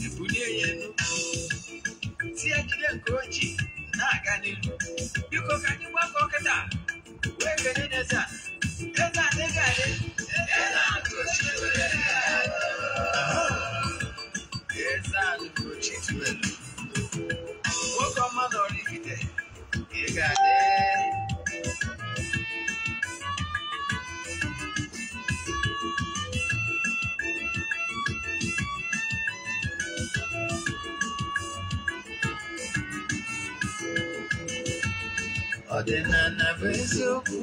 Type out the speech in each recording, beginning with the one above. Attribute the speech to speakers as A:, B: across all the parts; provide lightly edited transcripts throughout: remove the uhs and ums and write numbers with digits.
A: Ibunie yenu. Si ajile Ugochi na aganilu. Yuko kanyumba koketa. Weke ni Eze-Ana. Eze-Ana negade. Eze-Ana Ugochi tubelu. Eze-Ana Ugochi tubelu. Woko mano oraifite. Igade. Ọdịnala bụ eziokwu,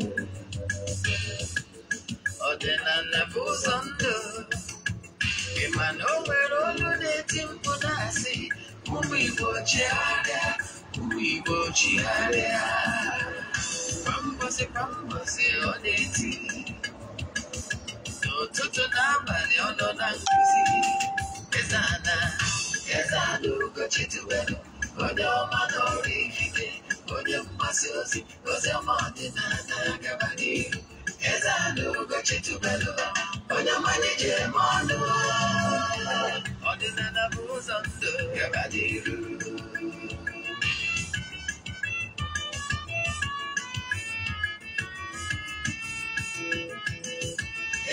A: ọdịnala bụ ụzọ ndụ. Ị ma na o nwere olu na-eti mkpu na-asị, ụmụ Igbo chigharịa, ụmụ Igbo chigharịa. Kwa mbọsị ọ na-eti, n'ụtụtụ n'abalị ọ nọ na nkuzi. Eze-Ana, Eze-Ana Ugochi tubelu, onye ọma na oraifite. Onye mgbasa ozi ọma ọdịnala gaba n'ihu. Eze-Ana Ugochi tubelu, onye malije eme ọnụ. Ọdịnala bụ ụzọ ndụ gaba n'ihu.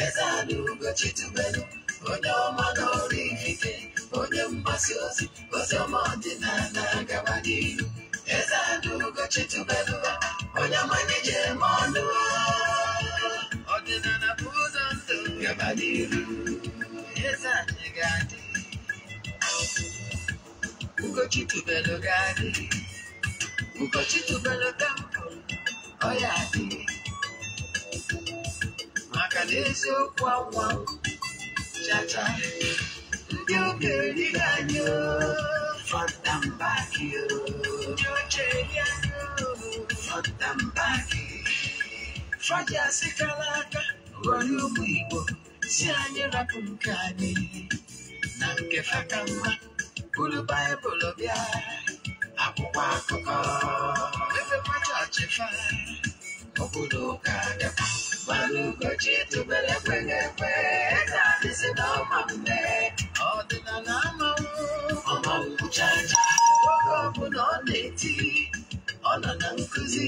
A: Eze-Ana Ugochi tubelu, onye ọma na oraifite. Onye mgbasa ozi ọma ọdịnala gaba n'ihu. Eze-Ana Ugochi tubelu, onye malije eme ọnụ. Ọdịnala bụ ụzọ ndụ gaba n'ihu. Eze-Ana ga-adị, Ugochi tubelu ga-adị. Ugochi tubelu tempụl, ọ ya adị. Maka na eziokwu anwa chacha, ndị oge erighị anyị front and back, ndị oche erighị anyị front and back. Faja sikala aka ghọrọ ụmụ Igbo, si anyị rapụ nke anyị na nke faka mma. Buru Baịbụl bịa, akwụkwọ akụkọ, ebe chọọchị fa, obodo ụka dịkwa. Mana Ugochi tubelu ekweghị ekwe. Eze-Ana si na ọma mme, ọdịnala ọmanwụ chacha. Oge ọbụla ọ na-eti, ọ nọ na nkuzi.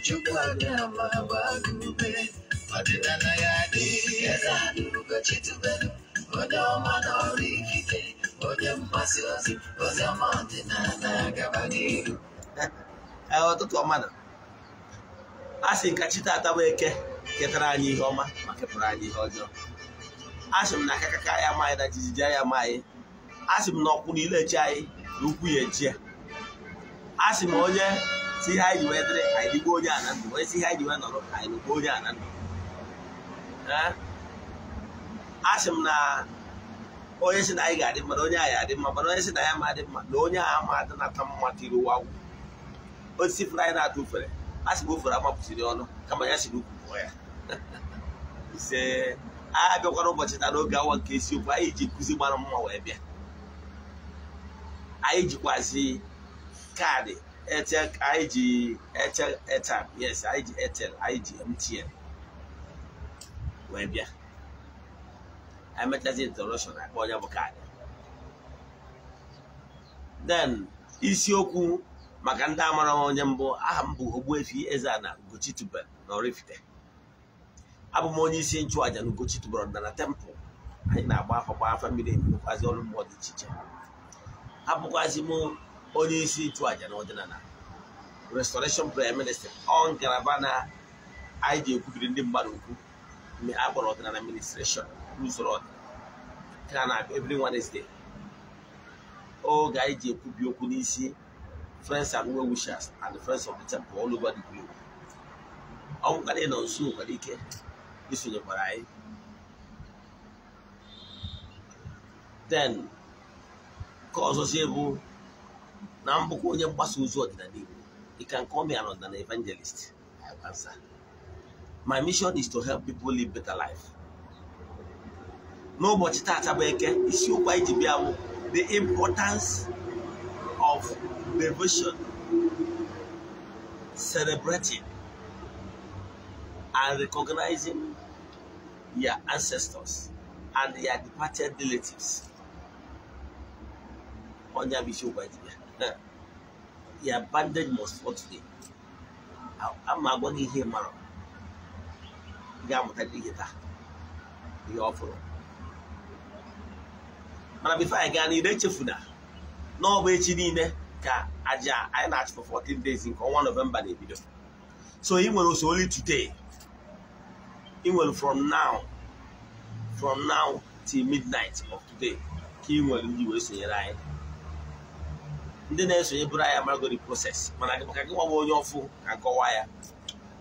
A: Chukwu abịama gbaga ume, ọdịnala ya dị. Eze-Ana Ugochi tubelu, onye ọma na oraifite. Onye mgbasa ozi ọma ọdịnala gaba n'ihu.
B: Ọtụtụ ọma asị nka chi tata bụ eke ketara anyị ihe ọma ma kepụrụ anyị ihe ọjọọ. Asị m na akakaka ya amaghị na jijiji ya amaghị. Asị m na ọkwụ na ilechi anyị na ukwu ya echi ya. Asị m onye si ihe anyị ji wee dịrị anyị dịgbo onye a na ndụ, onye si ihe anyị ji wee nọrọ anyị dịgbo onye a na ndụ. Asị m na onye si na anyị ga-adị mma na onye anyị adị mma, mana onye si na ya ma adị mma na onye a ama adị nata mma tiri ụwa gwụ. Osisi fụrụ anyị na-atụ ufere, asị m ofere amapụsiri ọnụ kama ya si n'ukwu pụọ ya. Ise a bịakwara ụbọchị taa n'oge awa nke isiokwu anyị ji nkụzi mara mma wee bịa. Anyị jikwazi kaadị Airtel, anyị ji Airtel airtime, yes, anyị ji Airtel, anyị ji MTN wee bịa. Anyị mechazi introduction akpọ onye bụ kaadị. Then isiokwu maka ndị amara onye mbụ, aha m bụ Ogbuefi EZE-ANA Ugochi tubelu na oraifite. Abụ m onye isi nchụaja na Ugochi tubelu na tempụl. Anyị na-agba afa mmiri emekwazi ọrụ mmụọ dị iche iche. Abụkwazi m onye isi nchụaja na ọdịnala restoration prayer ministry. Ọ ngalaba na anyị ji ekwubiri ndị mmadụ okwu mgbe a kpọrọ ọdịnala administration n'usoro ọdịnala ka na-abịa every Wednesday. Oge anyị ji ekwubi okwu n'isi friends and well wishers and the friends of the temple all over the globe. Ọ bụkwa na nọ nso nwere ike isonyekwara anyị. Then ka ọzọzie bụ na mbụkwa onye mgbasa ozi ọdịnala Igbo. You can call me an evangelist. I will answer. My mission is to help people live better life. N'ụbọchị tata bụ eke, isiokwu anyị ji bịa bụ the importance of devotion, celebrating and recognizing your ancestors and their departed relatives on your issue by the bandage must fall today. I'm not going to hear Maro. Gamma, the offer. But before I get any funa, no way chidine ka aja I not for 14 days in 1 November video. So he will also only today. He will from now till midnight of today. He will use a right. The next way, but I am not going to process. When I can go on your phone and go wire.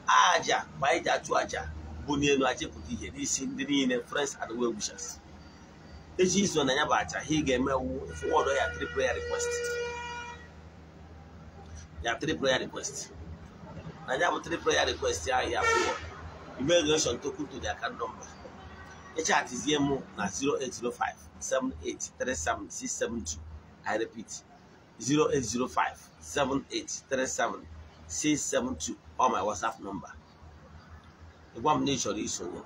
B: Aja, by that to Aja, Bunyan, Ajaputi, this in the friends and well wishers. This is when I have he gave me forward a 3 prayer request. There are 3 prayer requests. I have 3 prayer requests. I have 4. Immigration took to the account number. The chat is YMO na 0805 7837 672. I repeat 0805 7837 672 on my WhatsApp number. The one nation is on you.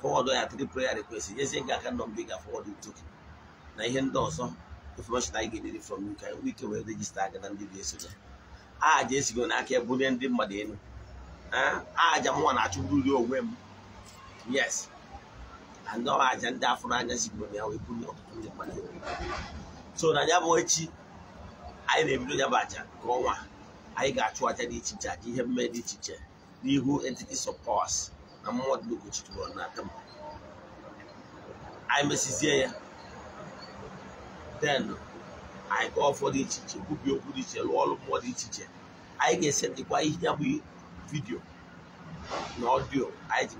B: Forward I 3 prayer requests. Yes, I can not bigger forward you took. Now, here also information I get it from you. We can register and do this. Ah, just go na care bullion dim madin. Ah, Jamon, I to do your whim. Yes. And no agenda for Nanya Sigonia, we put up the money. So, Nanyabochi, I never do Yabaja, Goma. I got what I did teacher, he have made it teacher. The who entities of pause. I'm more looking to run at them. I'm a Caesar. Then I go for the teacher, who be a good teacher, all of what the teacher. I get sent the quiet video, no audio. I did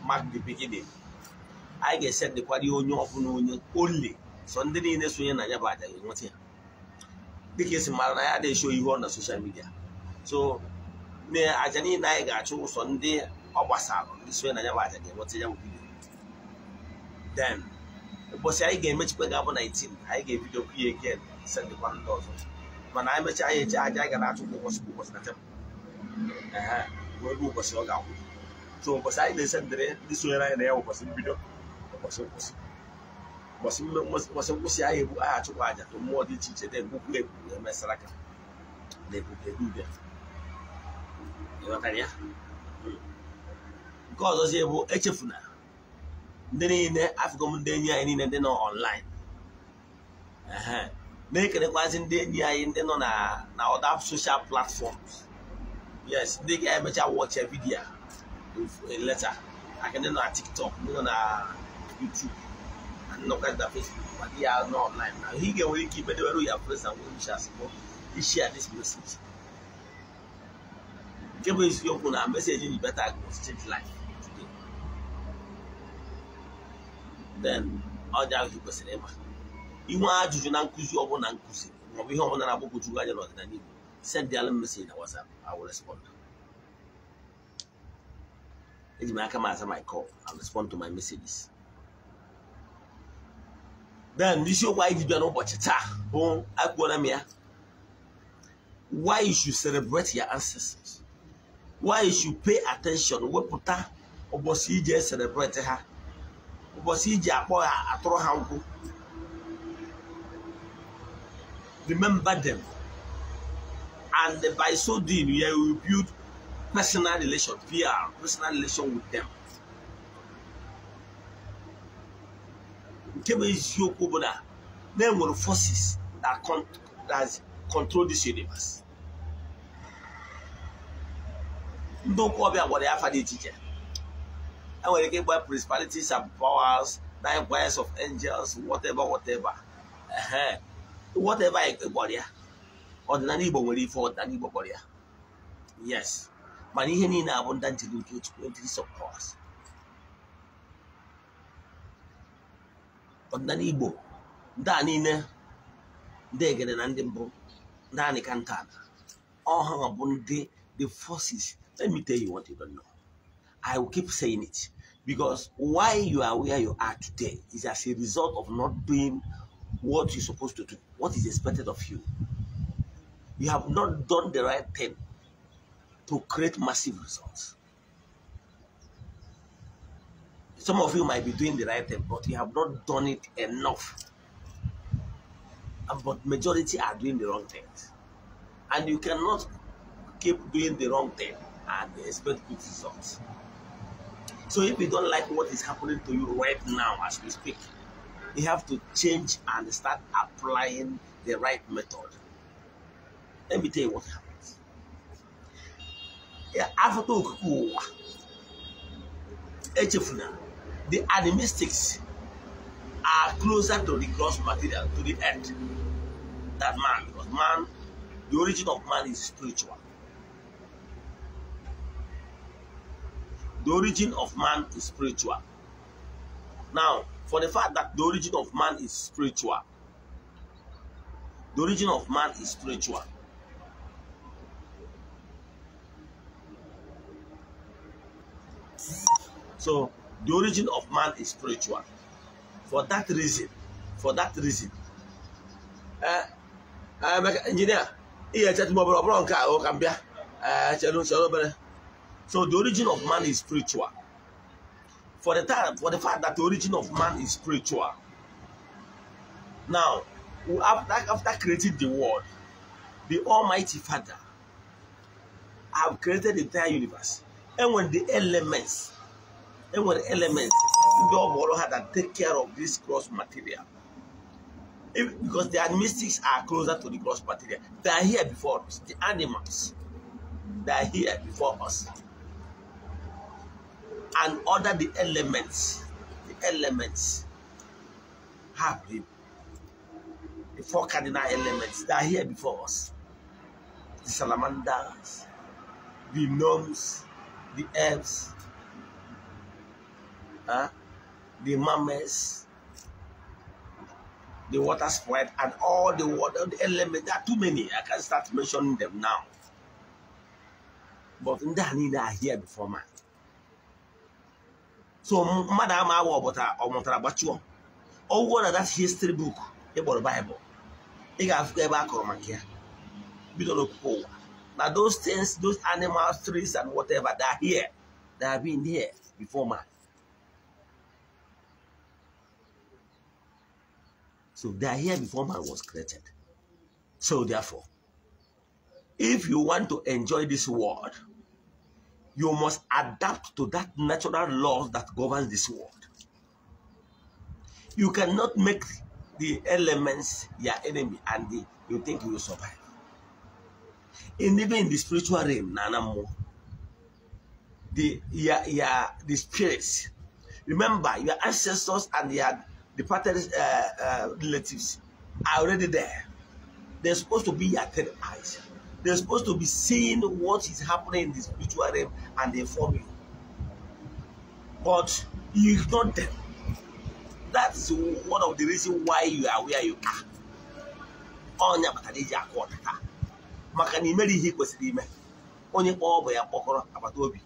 B: mark the beginning. I get sent the quiet only. Sunday in the swing and Yabata, you want here. Because in Malaya, they show you on the social media. So, near Ajani and I got you Sunday or WhatsApp, this way and Yabata, what's a young video. Then, but I gave much better 19. I gave video again, send the $1. When I met I got out of the was not was your gown. So, beside this, this way I there was in video. Was I to watch to more the teacher than book Messalaka. They do that. You know, Tanya? Because I was able to HFuna. Then I've gone there and then online. They can advise in there in then on other social platforms. Yes, they can watch a video with a letter. I can then on TikTok, on YouTube, and look at the Facebook, but they are not online now. He can only keep it where we have friends and we share this message. Give us your message in better change life. Then all that you person ever. You want to Nankuzi or Nankuzi, or we home on an Abu to Gaja or Dani. Send the message in WhatsApp. I will respond. It's my come answer my call. I'll respond to my messages. Then this is why you don't know what it's bon Aguanamia. Why you should celebrate your ancestors? Why you should pay attention? What put her or was he just celebrate her? Was he Japo at Rohanku? Remember them, and by so doing, we will build personal relation, personal relation with them. Kebe is your Kubuna. There were forces that control this universe. Don't call me what they have for the teacher. And when they get by principalities and powers, 9 choirs of angels, whatever. Whatever I body, or the Nanibo will leave for Nanibo body. Yes, but he need abundant to do 20 supports. But Nanibo, Danine, Degan and Andimbo, Nani Cantana, all hung upon the forces. Let me tell you what you don't know. I will keep saying it because why you are where you are today is as a result of not doing what you're supposed to do, what is expected of you. You have not done the right thing to create massive results. Some of you might be doing the right thing, but you have not done it enough. but majority are doing the wrong things. And you cannot keep doing the wrong thing and expect good results. So if you don't like what is happening to you right now as we speak, you have to change and start applying the right method. Let me tell you what happens. The animistics are closer to the gross material, to the earth, than man, because man, the origin of man is spiritual. The origin of man is spiritual. Now, for the fact that the origin of man is spiritual, the origin of man is spiritual. So, the origin of man is spiritual. For that reason, engineer, so the origin of man is spiritual. For the fact that the origin of man is spiritual. Now, after creating the world, the Almighty Father have created the entire universe. And when the elements, the world had to take care of this gross material. Because the mystics are closer to the gross material. They are here before us. The animals, they are here before us. And order the elements have the four cardinal elements. They are here before us. The salamanders, the gnomes, the herbs, the mammals, the water sprite, and all the water, the elements. There are too many. I can't start mentioning them now. But they are here before man. So, Madam, I want to one of that history book about the Bible. You have to go back on here. We don't know. Now, those things, those animals, trees, and whatever, they are here. They have been here before man. So, they are here before man was created. So, therefore, if you want to enjoy this world, you must adapt to that natural laws that governs this world. You cannot make the elements your enemy and you think you will survive. And even in the spiritual realm, the spirits, remember your ancestors and their departed relatives are already there. They're supposed to be your third eyes. They're supposed to be seeing what is happening in the spiritual realm and they inform you. But you ignore them. That's one of the reasons why you are where you are. Onya batadeja akota. Maka ni meri hi kwesiri ime. Onye kpọ ọbụ ya kpọkọrọ agbata obi.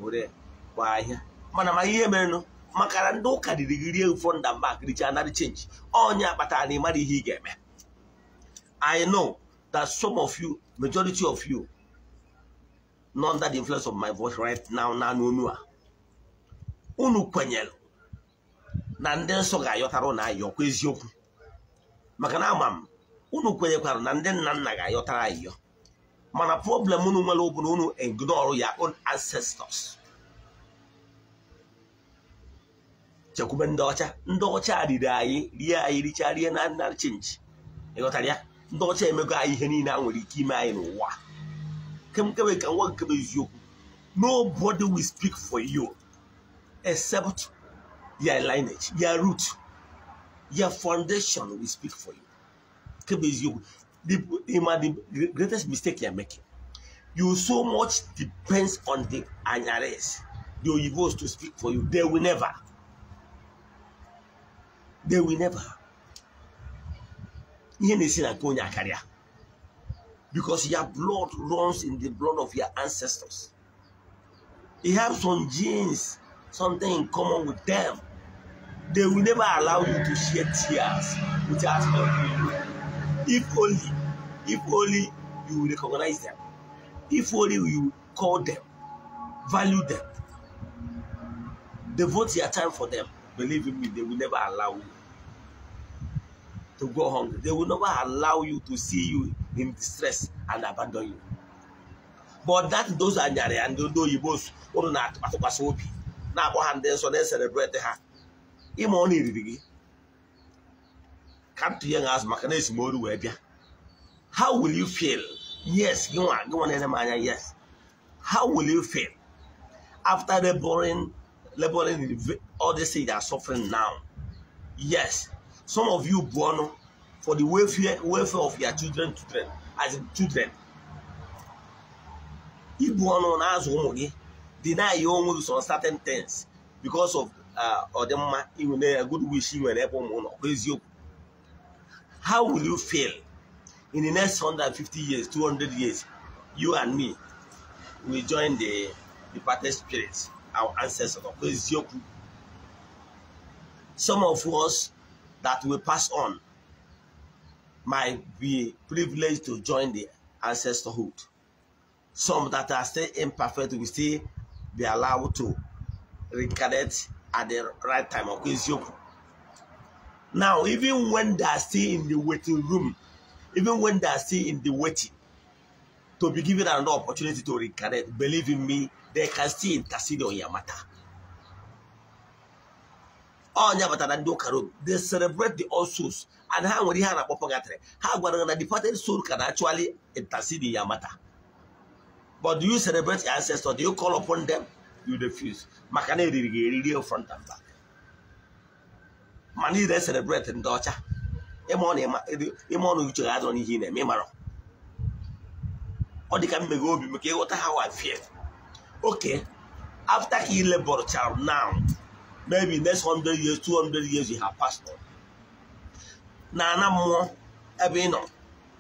B: Ore kwa ahịa. Mana ma ihe mere no makara ndị ụka dịrị ụfọ nda mba akiricha another change. Onya bata na mari ihe ga-eme. I know that some of you, majority of you, not under the influence of my voice right now, unu kwenyelu na ndị nsọ ga-ayọtara na ayọkwa eziokwu maka na ama m unu kwenyekwara na ndị nna nna ga-ayọtara ayọ mana problem unu nwere bụ na unu ignore your own ancestors. Chekwube ndị ọcha riri anyị richa rie na change ịghọtara ya. Ndị ọcha emego anyị ihe niile a nwere ike ime anyị n'ụwa. Nobody will speak for you except your lineage, your root, your foundation will speak for you. The greatest mistake you're making. You so much depends on the Anyares, the Oyibos to speak for you. They will never. They will never. Because your blood runs in the blood of your ancestors. You have some genes, something in common with them. They will never allow you to shed tears without helping you. If only you recognize them. If only you call them, value them, devote your time for them. Believe in me, they will never allow you. to go hungry. They will never allow you to see you in distress and abandon you. But that those are and those you both or not now and then so they celebrate her. Come to young as Macanes Modu. How will you feel? Yes, you are going to yes. How will you feel after laboring all the things they are suffering now? Yes, some of you born for the welfare of your children, as children. You born on as woman, deny your own on certain things because of or them even a good wish you and you. How will you feel in the next 150 years, 200 years? You and me will join the departed spirits, our ancestors. Some of us that will pass on might be privileged to join the ancestorhood. Some that are still imperfect will still be allowed to reincarnate at the right time. Now, even when they are still in the waiting room, even when they are still in the waiting to be given another opportunity to reincarnate, believe in me, they can still intercede on your matter. They celebrate the old souls, and how when have a propaganda, how the departed soul can actually intercede in your matter. But do you celebrate your ancestors? Do you call upon them? You refuse. Makane really front and back. Mani they celebrate in daughter. Emon which you had on in a memaro. Or they can go be make what how I feel. Okay, after he labor child now. Maybe next 100 years, 200 years, you have passed on. Now, more,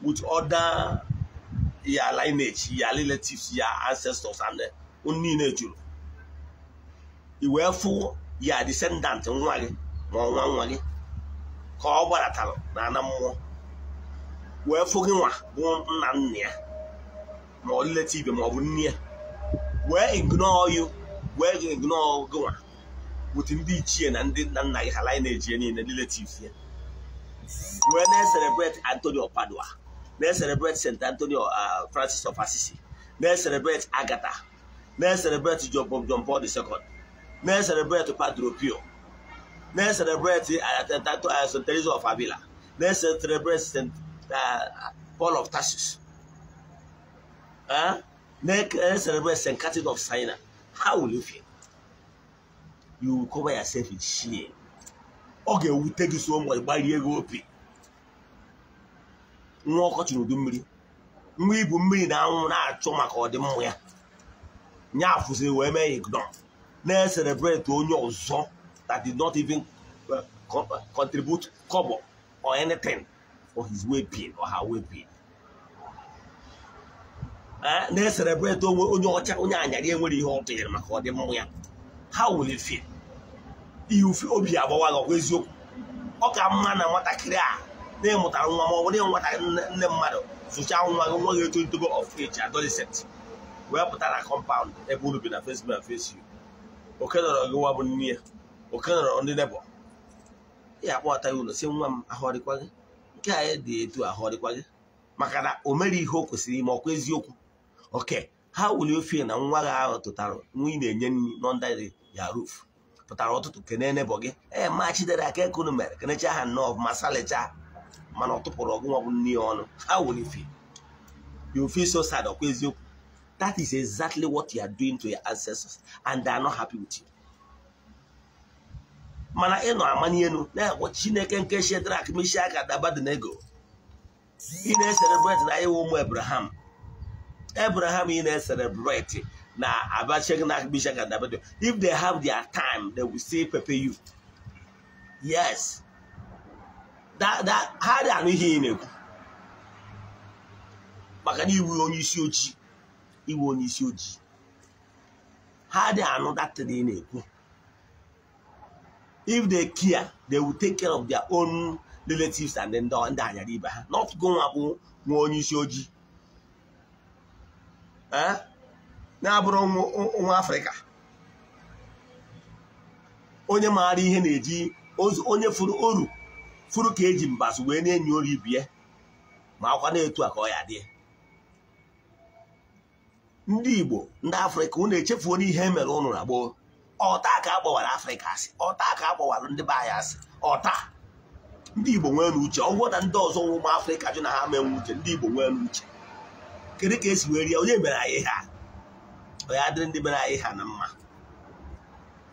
B: with other your lineage, your relatives, your ancestors, and only nature. You wherefore your descendant, one, call what at all, Nana more. Wherefore you are born near, more relative, more near. Where ignore you, where you ignore go. Within the chain and did not like a lineage in the relatives here. When they celebrate Antonio Padua, they celebrate St. Antonio Francis of Assisi, they celebrate Agatha, they celebrate John Paul II, they celebrate Padre Pio, they celebrate St. Teresa of Avila, they celebrate St. Paul of Tarsus, they celebrate St. Catherine of Siena. How will you feel? You will cover yourself in shame. Okay, we take you so much by the ego pay. No continue to me. We will be now not so much or the moya. Now, say, we may ignore. Let's celebrate to your son that did not even contribute cover or anything for his way pain or her way pain. Let's celebrate to your child. How will it feel? You feel Obi Abawa or Wezu. Okay, man, and what I clear. Name what I want, what I never. So, shall one to go of age, adolescent. Well, put a compound, a would have been a face man face you. Okay, go up near. Okay, on the level. Yeah, what I will say, one a horrid quaggy. Guy did to a horrid quaggy. Macada, or maybe hope with him or quiz you. Okay, how will you feel now? 1 hour to Taro? We need non die your roof. But I want to Kenene Boggy. Match that I can't come back. Can I know of Masalecha? Manotopo neon. How will you feel? You feel so sad or quiz you. That is exactly what you are doing to your ancestors, and they are not happy with you. Mana eno amani enu na what Chineke nke Shadrach, Meshach and Abednego. He celebrate na ewo Abraham. Abraham he celebrate na Abashak, Meshach and Abednego. If they have their time, they will say prepare you. Yes. That how they are here. Makani will only see you. He won't use you. How they are not that today. If they care, they will take care of their own relatives and then down there. Not going up one use yoji. Now, from Africa. Only Mari Heneji, only for Uru. furu ka eji mbasụ wee na-enyi ori ibie ma akwa na-etu a ka ọ ya dị. Ndị Igbo ndị Afrịka unu echefuo n'ihe mere unu na gboo. Ọta ka agbawara Afrịka asị, ọta ka agbawara ndị be anyị asị, ọta. Ndị Igbo nwere uche, ọgwụ na ndị ọzọ ụmụ Afrịka jụ na ha mee uche, ndị Igbo nwere uche. Kedu ka esi were ya onye mere anyị ha? Ọ ya dịrị ndị mere anyị ha na mma.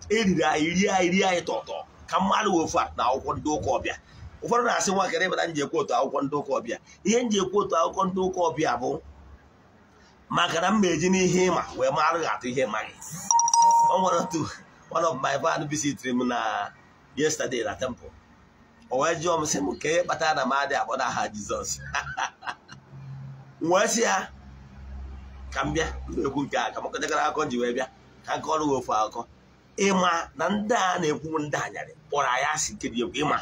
B: Eriri anyị rie anyị tọtọ ka mmadụ wefu na akwụkwọ ndị ụka ọbịa. Ụfọdụ na-asị nwa kere ịbata nji ekwu otu akwụkwọ ndị ụka ọbịa. Ihe nji ekwu otu akwụkwọ ndị ụka ọbịa bụ maka na mma eji n'ihe ịma wee marụ atụ ihe maghị. O nwere otu one of my van visited m na yesterday na temple. O wee jụọ m sị m ka ihe kpatara na m adị akpọ n'aha Jizọs. Wee sị ya ka m bịa ekwu nke a ka m kọchagara akụkọ ji wee bịa ka nke ọrụ ofu akụkọ. Ịma na ndị a na-ekwu ndị anyarị kpọrọ anyị asị nkiri egwu ịma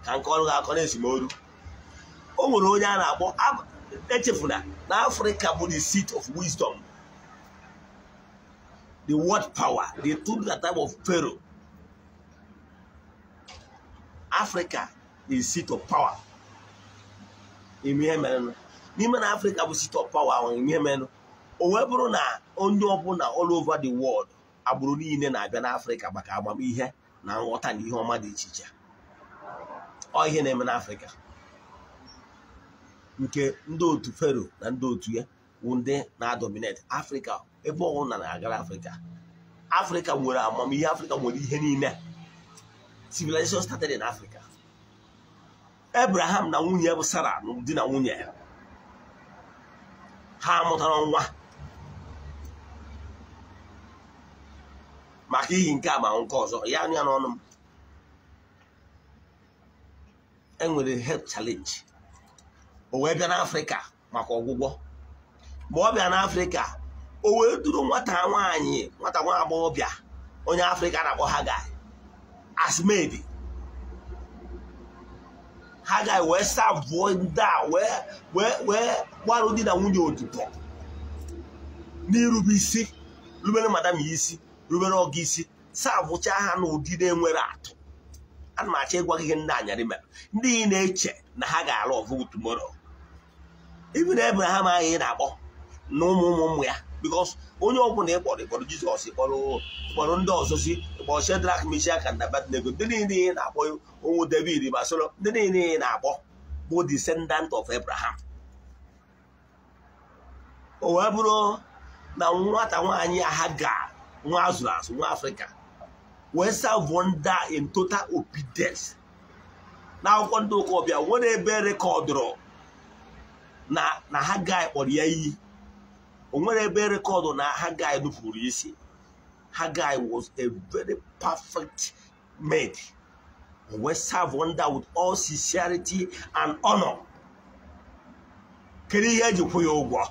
B: ka nke ọrụ akọ na-esimoru. O nwere onye a na-akpọ echefuna na Africa bụ the seat of wisdom, the word power, the tool that type of Pharaoh. Africa is seat of power. N'ime na Africa bụ seat of power ihe o wee bụrụ na onye ọbụla all over the world agbụrụ niile na-abịa n'Africa maka amamihe na nghọta na ihe ọma dị iche iche. Ọ ihe na-eme n'Africa nke ndị otu Pharaoh na ndị otu ya bụ ndị na-adominate Africa. Ebe ọbụla na-agara Africa nwere amamihe, Africa nwere ihe niile. Civilization started in Africa. Abraham na nwunye bụ Sarah di na nwunye ha mụtara nwa. Maka ihe nke a ma nke ọzọ ya anya n'ọnụ m, enwere health challenge. O wee bịa n'Africa maka ọgwụgwọ. Mgbe ọ bịa n'Africa, o wee duru nwata nwa agbọghọbịa onye Afrịka na-akpọ Hagai as maid. Hagai wee savụọ ndị a wee gbarụ di na nwunye odibo n'irube isi, rubere madam isi, rubere ọga isi, savụcha ha n'ụdị na-enwere atụ. Ana m achọ ịgwa gị ihe ndị anyarị mere, ndị na-eche na ha ga-alụ ọvụ tomorrow. Even Abraham anyị na-akpọ na ụmụ ya, because onye ọbụla ịkpọrọ Jizọs, ịkpọrọ ndị ọzọ si, ịkpọrọ Shedrak, Mishak and Abednego, ndị niile na-akpọ ụmụ David ma soro, ndị niile na-akpọ bụ descendant of Abraham. O wee bụrụ na nwata nwaanyị Hagai, nwa azụrụ azụ, nwa Afrịka, wee savụọ ndị a in total obedience. Na akwụkwọ ndị ụka ọbịa nwere ebe rekọdụrụ na Hagai kpọrọ ya iyi. O nwere ebe rekọdụ na Hagai nupụrụ isi. Hagai was a very perfect maid. O wee serve wonder with all sincerity and honor. Kedu ihe eji kwụ ya ụgwọ?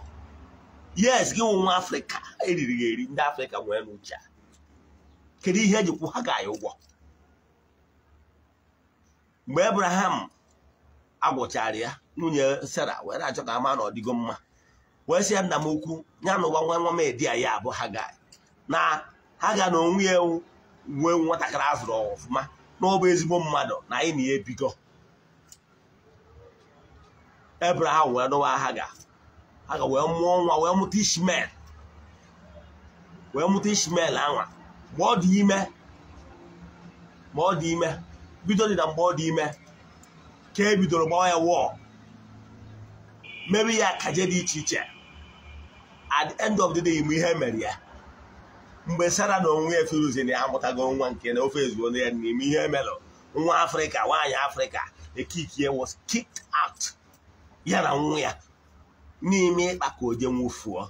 B: Yes, gị nwa Afrịka eriri eri, ndị Afrịka nwere n'uche. Kedu ihe eji kwụ Hagai ụgwọ? Mgbe Abraham agwụchara ya, nwunye Sarah wee na-achọ ka ama na ọ dịgo mma, wee sị ya nna m ukwu ya na ụwa nwa edi ya bụ Hagai, na Hagai na onwe ya nwee nwatakịrị azụrụ ọfụma na ọ bụ ezigbo mmadụ na anyị na ya ebigo. Abraham wee nụwa Hagai wee mụọ nwa, wee mụta Ishmael anwa. Mgbe ọ dị ime bido dị na mgbe ọ dị ime ka e bidoro gbawa ya wọọ, mebe ya kaje dị iche iche. At the end of the day, ihe mere ya mgbe Sarah na onwe ya Firuze na amụtago nwa nke na ofe ezuo ya n'ime ihe melụ nwa Afrịka, nwaanyị Afrịka, ekikie was kicked out ya na nwa ya n'ime ịkpa ka oje nwụfuo.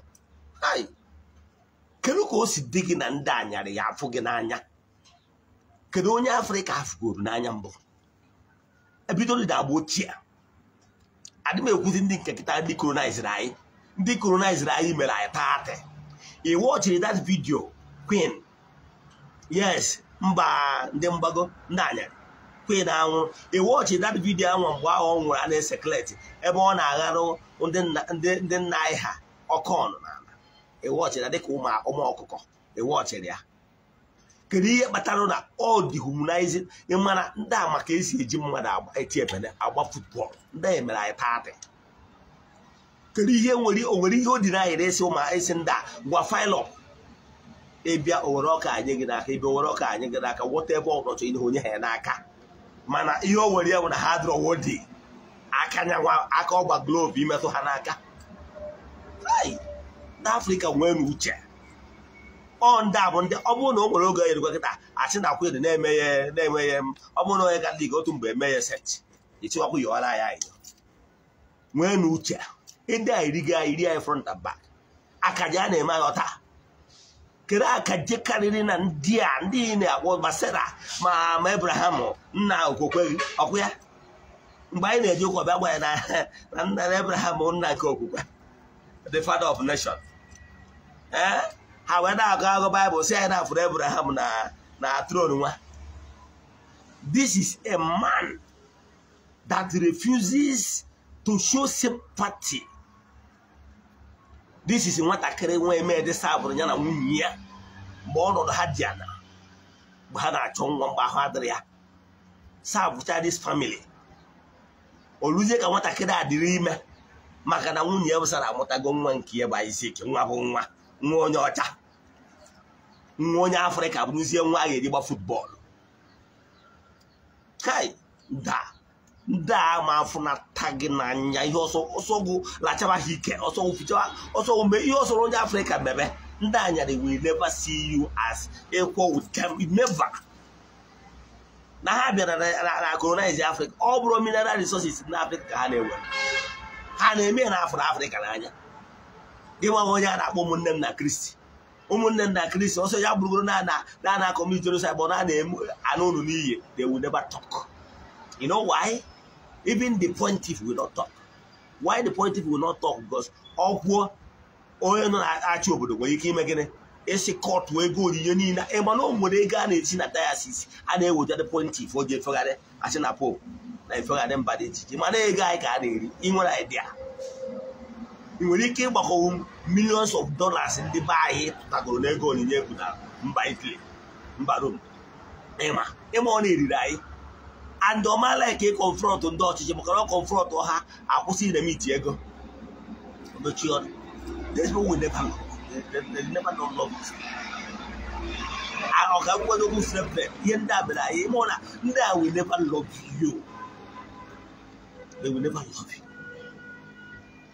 B: Kedu ka o si dị gị na ndị anyarị ya afụ gị n'anya? Kedu onye Afrịka afụgoro n'anya mbụ? Ebidoro dị agba ochie. Adị m ekwuzi ndị nke kịta ndị colonized anyị. Ndị colonized anyị mere anyị taatị. Ị watchiri that video Queen? Yes, mba ndị mgbago ndị anyarị Queen anwụrụ. Ị watchiri that video anwa mgbe ahụ ọ nwụrụ a na-esekleti ebe ọ na-agharụ ndị nna anyị ha ọkụ ọnụ n'ala. Ị watchiri dịka ụmụ ọkụkọ. Ị watchiri ya. kedu ihe kpatara na all dehumanizing ịmana ndị a maka esi eji mmadụ eti ebene agba football ndị a emere anyị taatị kedu ihe nwere ihe o dịrị anyị na-esi ụmụ esi ndị a gwa file ịbịa owere ọka anyị gị n'aka ịbịa owere ọka anyị gị n'aka whatever ọnọchọ ihe onye ha ya n'aka mana ihe o nwere ya bụ na ha drọwo dị aka nyanwa aka ọgba glove imetụ ha n'aka ndị Afrịka nwee n'uche ndị a bụ ndị ọ bụrụ na o nwere oge erikwa kịta asị na akwụ ede na-emeghe ọ bụrụ na onye ga liga otu mgbe emeghe set etiwakwu yọọla ya anyị nwee n'uche ndị a iri anyị front and back akaje a na-eme aghọta kere akaje karịrị na ndị na-akpọ Basera ma Abraham nna okwukwe ọkwụ ya mgbe anyị na-eji ụkwụ bịa gwa ya na nna Abraham nna nke okwukwe the father of nation ha wee na-agụ agụ Bible si anyị na-afụrụ Abraham na throne nwa. This is a man that refuses to show sympathy. This is nwatakịrị nwa eme dị sabụrụ ya na nwunye ya mgbe ọnọdụ ha dị ana mgbe ha na-achọ nwa mgbe ahụ adịrị ya sabụcha this family oluzie ka nwatakịrị adịrị ime maka na nwunye ya bụsara amụtago nwa nke ya bụ Isaac nwa bụ nwa onye ọcha nwa onye Afrịka bụrụzie nwa a ga-eji gba football kai ndị a ma afụ na tagị n'anya ihe ọsọ gụ lachaba ha ike ọsọ mgbe ihe ọsọrọ onye Afrịka mebe ndị anya they will never see you as equal with them. Never. Na ha bịara na colonize Africa ọ bụrụ mineral resources na Africa ka ha na-ewe ha na-eme na Afrịka n'anya ịnwa onye a na-akpọ ụmụnne m na Kristi ọsọ ya bụrụgoro na community Jerusalem bụ na na-eme anụ unu n'iyi they will never talk. You know why? Even the pontiff will not talk. Why the pontiff will not talk? Because ọkwụọ onye nọ na-achị obodo nwere ike ime gịnị esi kọtụ ego onyinye niile ịma na o nwere ego a na-esi na diocese a na-eweta the pontiff o ji efegharị achị na pope na efegharị mba dị iche iche mana ego anyị ka a na-eri inwere idea ị nwere ike ịgbakọ millions of dollars ndị be anyị tụtagoro n'ego onyinye egwu na mba Italy mba Rome ịma ọ na-eriri anyị and ọmala ike confront ndị ọchịchị maka na confront ha akwụsị na-emiti ego mechie ọnụ. These people will never love. They never know love. I will never love you. They will never love you.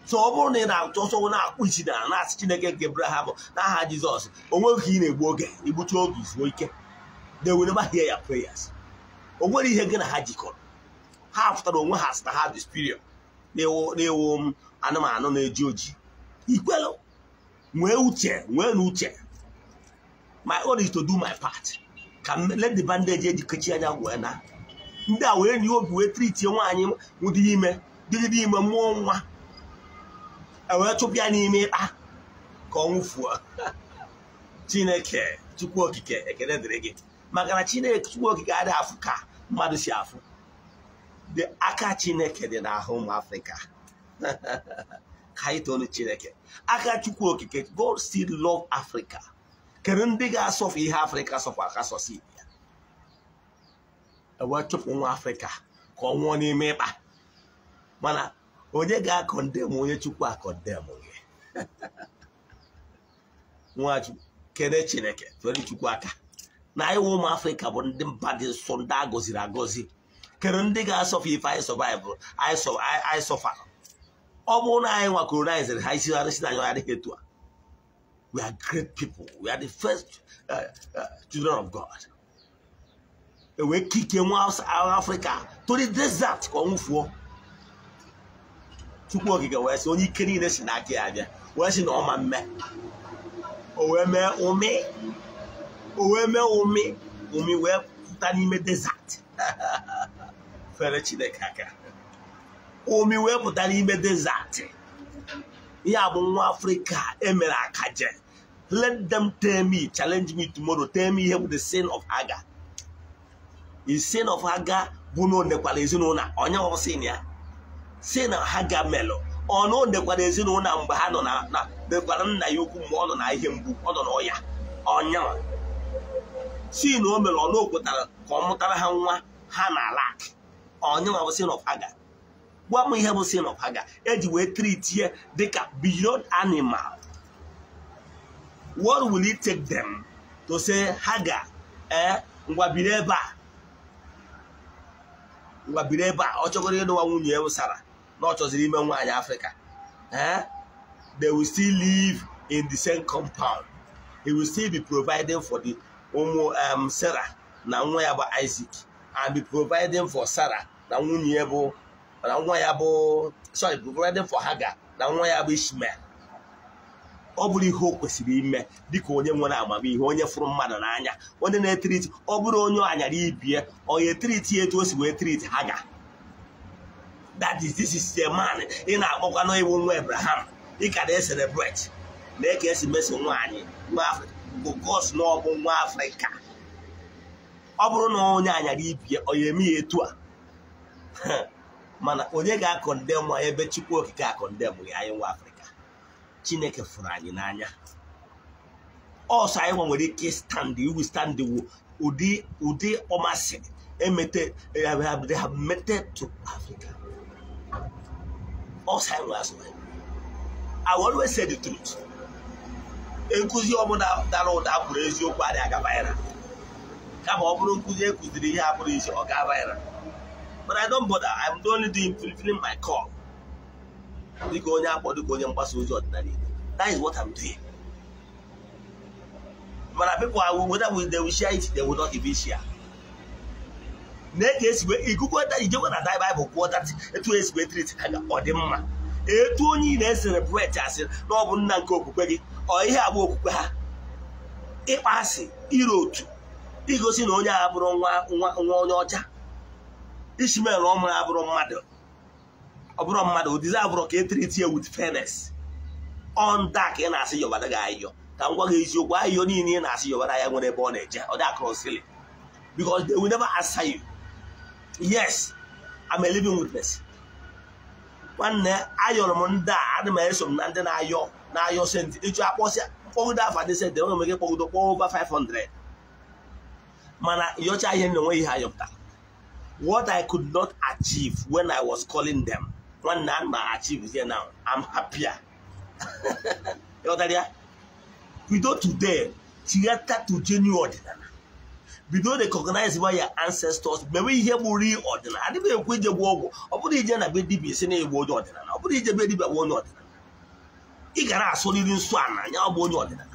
B: So ọbụrụ na also na akpụchi na asị Chineke nke Abraham na aha Jizọs onweghị ihe na-egbu oge igbuchi oge izuo ike. They will never hear your prayers. O nwere ihe gị na ha jikọrọ. Ha pụtara onwe ha sita ha this period. Na-ewu anụmanụ na-eji oji. Ikwelo nwee uche. My own is to do my part. Let the bandage educate anya wee na. Ndị a wee nye obi wee treat nwaanyị dị ime mmụọ nwa. Wee chụpụ ya n'ime ịkpa ka ọ nwụfuo. Chineke Chukwu Okike ekele dịrị gị. Maka na Chineke Chukwu Okike adịghị afụ ka mmadụ si afụ. The aka Chineke dị n'ahụ ụmụ Afrịka. Chineke aka Chukwu Okike God still love Africa. Kedu ndị ga-asọfụ ihe Africa sọfụ aka sọsi ya ewe chụpụ nwa Africa ka ọ nwụọ n'ime ịkpa mana onye ga-akọndem onye Chukwu akọndem gị Nwachukwu kene Chineke tụrụ Chukwu aka na anyị ụmụ Africa bụ ndị mba dị nsọ ndị agọziri agọzi. Kedu ndị ga-asọfụ ife anyị survive anyị sọfa ọ bụrụ na anyị nwa colonizer ha isi arịsị na ya adịghị etu a. We are great people. We are the first children of God. We kick Africa to the desert. Chukwu Okike wee sị onye ike niile si n'aka ya abịa wee sị na ọma mme o wee mee ụmị wee pụta n'ime desert. Fere Chineke aka ụmị wee pụta n'ime desert. Ya bụ nwa Africa emere akaje. Let them tell me, challenge me tomorrow, tell me here with the sin of Hagar. The sin of Hagar bụ na ondekwala ezinụlọ onye ọ sin ya. Sin of Hagar melo ọ na ondekwala ezinụlọ mgbe ha nọ na dekwala nna ya ukwu mgbe ọ nọ na ihe mgbu ọ nọ n'ọya ọnya Sin o mere ọ n'okwetara ka ọ mụtara ha nwa ha na lack. Onye nwa bụ sin of Hagar. Gwa m ihe bụ sin of Hagar. Eji wee treat ye dịka beyond animal. What will it take them to say Hagar ngwa biri ebe a? Ngwa biri ebe a ọ chọgoro ịnụwa nwunye ya Sara na ọ chọziri ime nwaanyị Africa. They will still live in the same compound. He will still be providing for the Sarah na nwa ya bụ Isaac, and be providing for Sarah na nwunye ya bụ providing for Hagar na nwa ya bụ Ishmael. Ọ bụrụ ihe o kwesịrị ime dịka onye nwere amamihe, onye fụrụ mmadụ n'anya, onye na-etriti. Ọ bụrụ onye anyara ibie, ọ ga-etriti etu o si wee triti Hagar. This is a man ị na-akpọkwa n'iwu nwa Abraham. Ị ka na-celebrate na eke esi mesi nwaanyị nwa Afrịka because na ọ bụ nwa Afrịka. Ọ bụrụ na onye anyara ibie, ọ ga-eme ya etu a. Mana onye ga-akọndem ebe Chukwu Okike akọndem ya anyị nwa Afrịka. Chineke fụrụ anyị n'anya. Ọsọ anyị nwere ike stand ụdị ọmasị emete have meted to Africa. Also, I always say the truth. Nkuzi ọbụla dara ụda kwuru eziokwu adị aga viral. Kama ọ bụrụ nkuzi ekuziri ihe abụrụ isi ọ ga viral. But I don't bother. I'm only doing fulfilling my call. Dịka onye akpọ, dịka onye mgbasa ozi ọdịnala. That is what I'm doing. But people, whether they will share it, they will not even share. Next, you go that you want to die Bible quote that it was treat or the mama. A 2 years celebrate as no one nanko kwegi or ihe abụ okwukwe ha. Ịkpasị irotu igosi na onye abụrụ nwa onye ọcha. Ishmael ọ mụrụ abụrụ mmadụ. Ọ bụrụ mmadụ o deserve ka e treat you with fairness. On that ị na-asị yọbada ga ayọ. Ka ngwa ga eziokwu ayọ niile ị na-asị yọbada ya nwere ebe ọ na-eje. Ọ dị across silly. Because they will never answer you. Yes, I'm a living witness. One day, I am na sent it to they said they want to make over 500. Man, what I could not achieve when I was calling them, one now I achieve here now. I'm happier. You know that? We do today, theater to genuine. We don't recognize by your ancestors. Maybe you will reorder. I didn't know which war. Or put it in a baby, sending a word order. Or put it in a baby, but one order. You can ask only in Swan, and you're born order.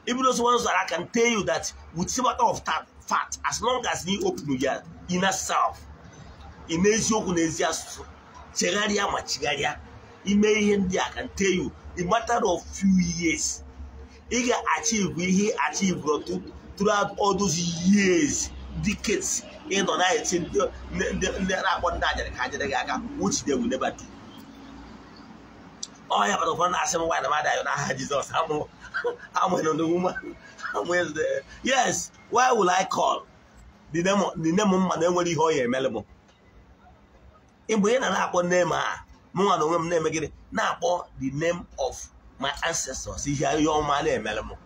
B: Even those ones that I can tell you that with some matter of fact, as long as you open your inner self, in Asia, Chegaria, Machigaria, in May, I can tell you, in matter of few years, he can achieve, he achieve throughout all those years, decades, which they will never do. Oh, yeah, but one asked him why the mother Jesus. I'm on the woman. Yes, why will I call the name of when you hear Melabo? In Buena, I put name, more than women name again. Now, the name of my ancestors. See here, your man, Melamo.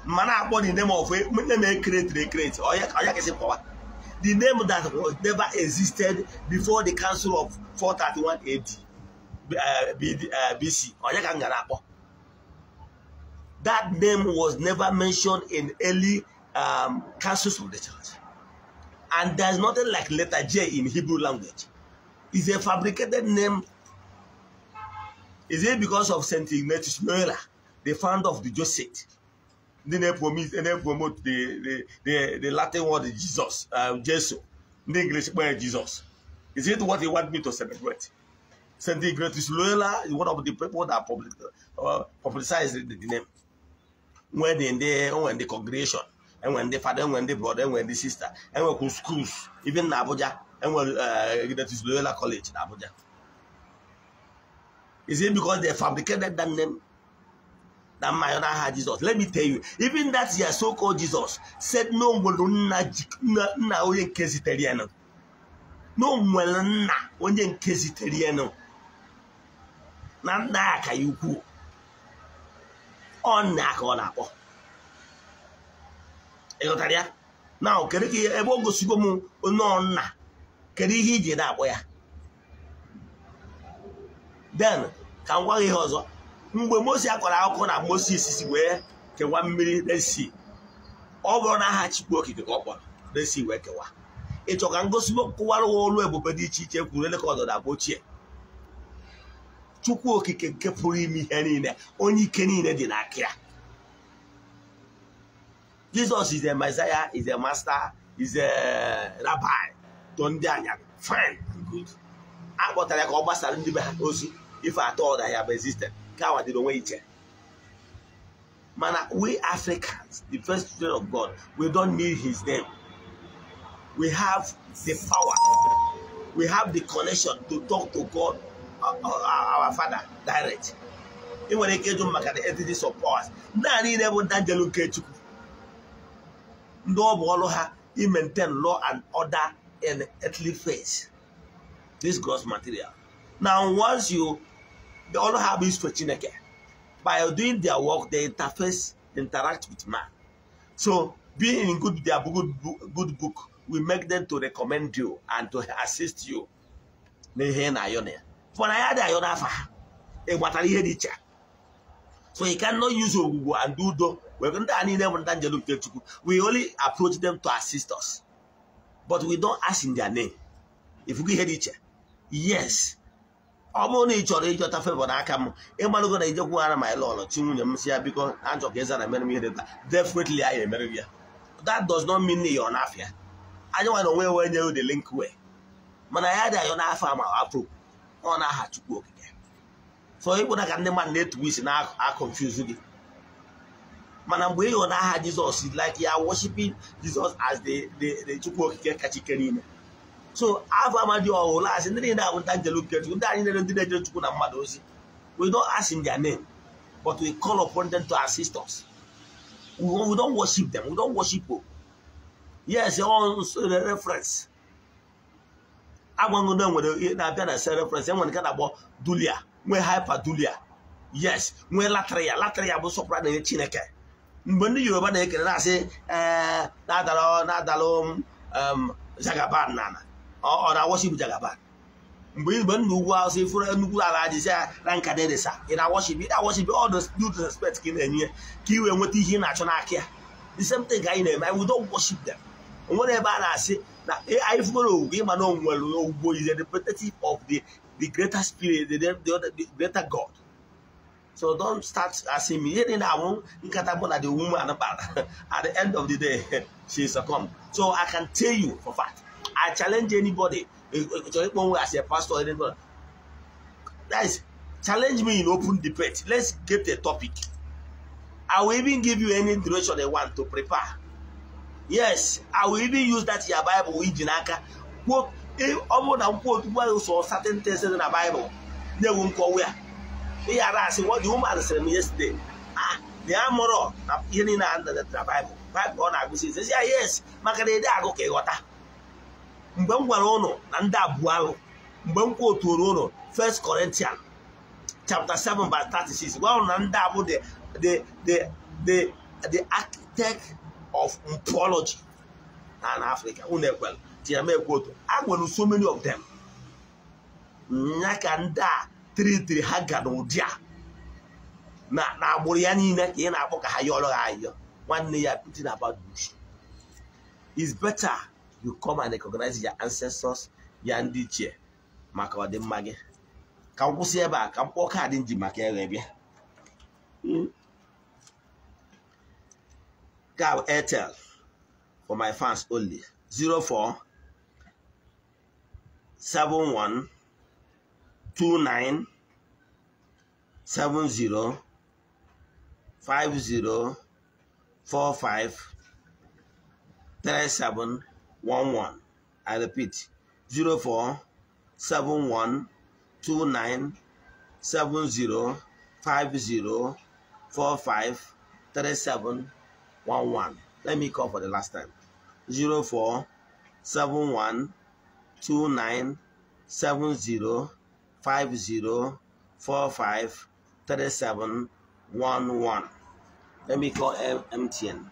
B: Mana upon the name of create or the name that was never existed before the Council of 431 AD BC. That name was never mentioned in early councils of the church. And there's nothing like letter J in Hebrew language. It's a fabricated name. Is it because of Saint Ignatius Loyola, the founder of the Jesuit? Then they promote the Latin word Jesus, Jesus, the English word Jesus. Is it what they want me to celebrate? Saint Ignatius Loyola is one of the people that publicized the name. When in the congregation, and when the father, when the brother, when the sister, and when schools, even in Abuja, and when Ignatius Loyola College in Abuja. Is it because they fabricated that name? That Mayona had Jesus. Let me tell you, even that your so-called Jesus said no one na onye kesitariano. No one na onye kesitariano. Na na ka yuku. On na ka na po. ịghọtara ya now kedu ka ebe o gosigo m nọ nna kedu ihe iji na-akpọ ya then ka m gwa gị ihe ọzọ mgbe Moses akọrọ akụkọ na Moses si wee kewa mmiri Red-Sea ọ bụrụ na aha Chukwu okike ka ọ kpọrọ Red-Sea wee kewa ịchọ ka ngosi kụwara olu ebube dị iche iche kwuru ele ka ọdọda agba ochie Chukwu okike nke pụrụ ime ihe niile onye ike niile dị n'aka ya Jesus is a Messiah, is a master, is a rabbi to ndị anya fine and good akpọtara ka ọ gbasara ndị be ha ozi ife atọ that have existed ka awa dịrị onwe iche mana we Africans, the first children of God, we don't need his name. We have the power, we have the connection to talk to God, our Father, direct. Even when they came to the entities of powers, now they never done the look at you. No more, he maintain law and order in earthly phase. This gross material. Now, once you, they all have this for Chineke. By doing their work, they interact with man. So, being in their good book, we make them to recommend you and to assist you. So you cannot use Google and do though. We only approach them to assist us. But we don't ask in their name. If we hear each other, yes. Definitely I am America. That does not mean you're an affair. I don't want to wear when you the link way. Man, I had a yon farm approve on a hat to work again. So it would have the man net wish now are confused. Man, I'm way on a Jesus is like you are worshiping Jesus as the Chukwu Kachikanine. So, we don't ask in their name, but we call upon them to assist us. We don't worship them. We don't worship them. Yes, also the reference. I want to know whether you have a reference. I want to get about Dulia. We're hyper Dulia. Yes, we're Latria. Latria was soprano in Chineke. When you are going to say, Nadalom, Jagaban Nana. Or I worship Jagaban. When you was if for a Nugala, Rankadesa, in our worship, all the due to respect in here, Kiwi and what is in Nachonakia. The same thing I name, I would don't worship them. And whatever I say, I follow him and know well, is a representative of the greater spirit, the greater God. So don't start asking me, now, in Katabona, the woman at the end of the day, she succumbed. So I can tell you for fact. I challenge anybody, as a pastor, anybody. Guys, challenge me in open debate. Let's get a topic. I will even give you any direction they want to prepare. Yes, I will even use that in your Bible with Jinaka. Quote, quote, so certain things in the Bible. They won't go where. They are asking what the woman said yesterday. The armor in under the Bible. Bible on I says, yes, Macade, okay, water. Mbengwarono and Dabualo. Mbengko Torono, 1 Corinthians chapter 7 verse 36. Well, Nandabu the architect of mythology and Africa. Unewell. I want so many of them. Nakanda 3 Haganodia. Na Boriani in Apoka Hayolo. 1 year putting about bush. It's better. You come and recognize your ancestors, Yandiche, Maka de Mage. Can we see about can walk hard in Jimaka? Gal Airtel for my fans only 04 71 29 70 50 45 37 11. I repeat 04 71 29 70 50 45 37 11. Let me call for the last time. 04 71 29 70 50 45 37 11. Let me call MTN.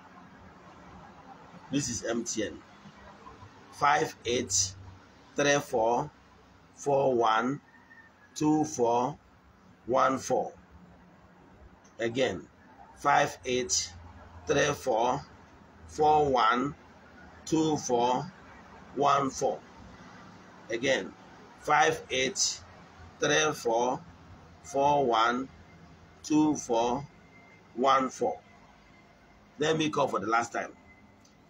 B: This is MTN. 5834412414. Again, 5834412414. Again, 5834412414. Let me call for the last time.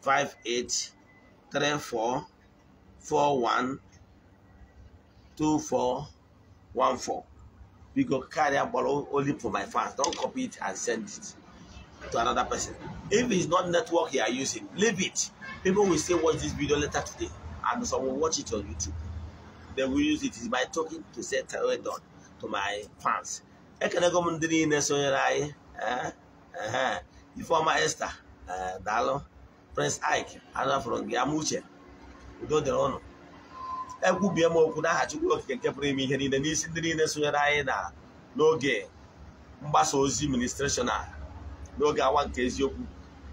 B: 5834412414. We go carry a ball only for my fans. Don't copy it and send it to another person. If it's not network you are using, leave it. People will still watch this video later today, and some will watch it on YouTube. They will use it. It's my talking to say well done to my fans. I can go on the Nesonai, the former Esther, Dalo, Prince Ike, Anna from Yamuche. We don't know. I could be a more could have to work and kept me here in the Nice in the Nesonai. No gay. Mbaso's administration. No guy one case you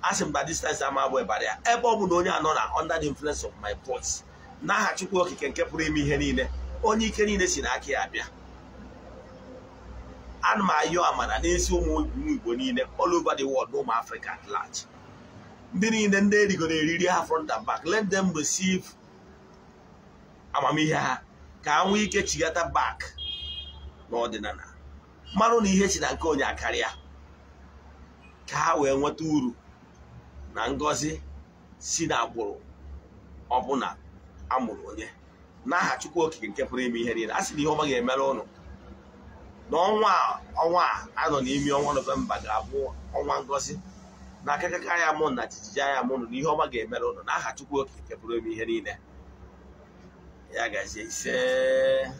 B: ask him by this time. I'm away by there. Ebo Munonia under the influence of my voice. Now I took work and kept me here in the only can in the Sinakia. And my young and so all over the world, no Africa at large. Then in the day they go really have front and back. Let them receive Amamiya. Can we get together back? No, the Nana. Maroni hates and Konya career. Kawe Waturu Nangozi Sinaboro Obuna Amulone. Now I took work and kept me here. I see the home again, Melono. No one, I don't need me on one of them, but I on one gossip. Nakakaya Mon, that is Jayamon, the home again, Melono. Now I took work and kept me here. Yeah, guys, say.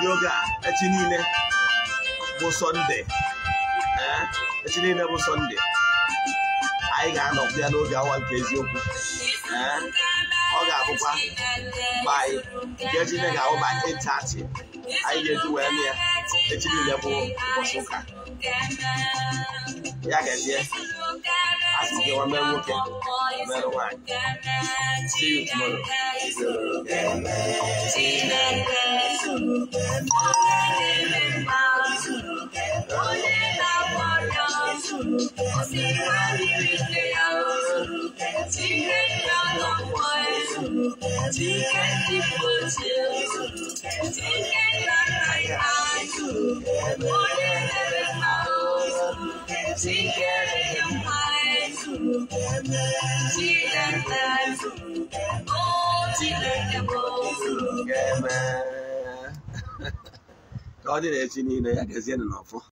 B: Yoga, Echinine, Bo Sunday. Echinine Bo Sunday. I got up there, no one case you. Oga by getting a go by 8:30. I get to wear me. Echinine Bo Soka. Yeah, guys, yes. As you go on, working. See you tomorrow. God did it in the magazine.